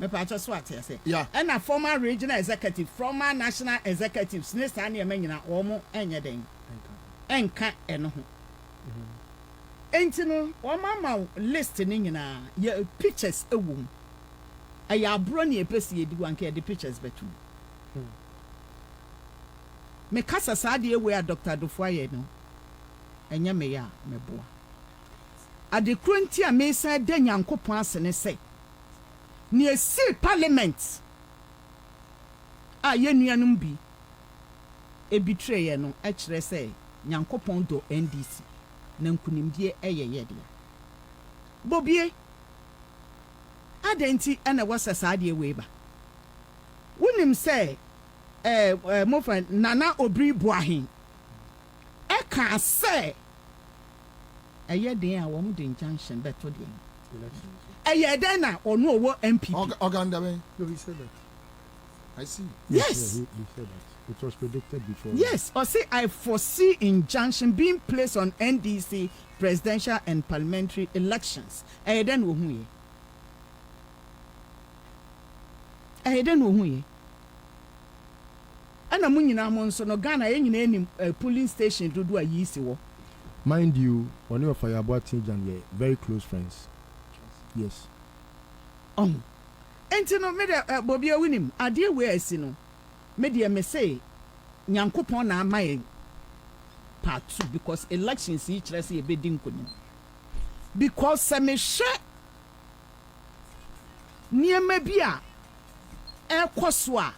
me pa cho so ate say yeah and a former regional executive former national executives ne sa na nyina wo mo enye den enka eno ho enti no wo mama list ni nyina ye pictures ewum aya abro ne epesi edi wanka ye the pictures betu me kasa sa de we a Dr. Duffour ye no enye me ya meboa ade kronti a me sa da nyankopon asene say ni esi parliament a ye nuanum bi e betray ye no e kire say nyankopon do NDC na nkunimdie eyeye de bobie adenti ena wasa de we ba wonim say mo friend Nana Obri Boahin e ka say eye den a wo mu den junction beto de eye den na ono owo MPP Oganda no he said that I see yes he said that it was predicted before yes or say I foresee injunction being placed on NDC presidential and parliamentary elections eye den wo hu ye eye den wo hu ye ana mu nyina mo nso no Ghana ye nyina enim polling station dodo a yi si wo mind you one of Fireboy and yeah very close friends yes enti no me de bobi awinim ade we asi no me de me say nyankopon na amaye part 2 because elections yi kire say e be din konim because se me hwe niema bi a ekoso a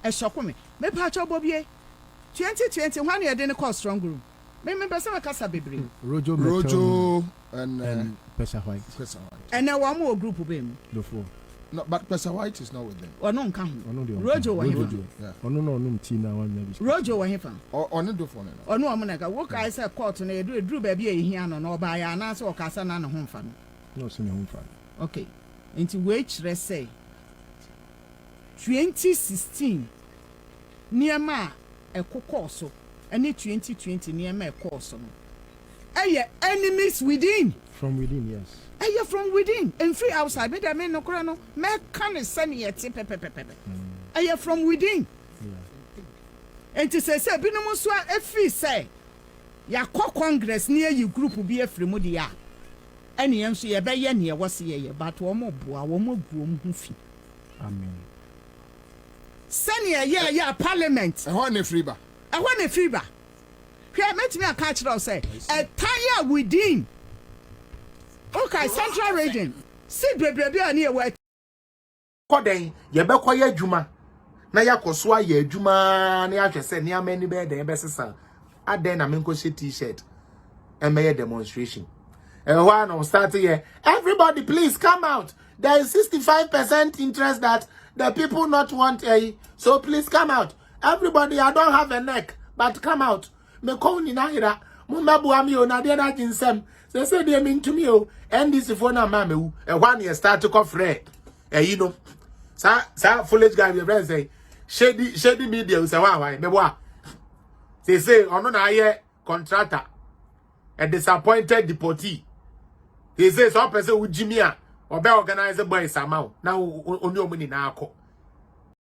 eshokome me pa cho bobie 2020 when you dey call strong room me person kasa bebre Rojo and Pesa White and now one more group be mu Duffour no but Pesa White is not with them ono nka ho Rojo wa yeah ono no no mti na wan maybe Rojo wa hefa ono Duffour no ono am na ka wo kai say court na eduru ba bia ehia no na oba ya na say o kasa na no ho mfa no se me ho mfa okay enti we kire say 2016 niema ekokoso any 2020 niema ekoso no eye enemies within from within yes eye from within and free outside be there me no kora no me kan sene yete pepepepe eye from within yeah enti say binom so afi say yakọ congress ne yi group bi afri mu de ya ene yem so ye be ye ne ye wose ye but wo mo boa wo mo guo mu hu fi amen senior yeah parliament e ho ne free ba hwe metimi aka kire o say a tire within okay central region si bebrebi ani e wa koden ye be koye adwuma na yakoso aye adwuma na ya hwese ne amani be den be sesa aden na menko she t-shirt and may demonstration and one start here everybody please come out there is 65% interest that the people not want a so please come out everybody I don't have a neck but come out me ko ni na hira mo mabu ami o na de na Nsemsem say they mean to me o and this phone na ma mewu e one year start to cough you know sa foolish guy your friend say shady media say why me boa say ono na aye contractor a disappointed deportee they say some person with Jimmy or be organize boys amount now only money na akọ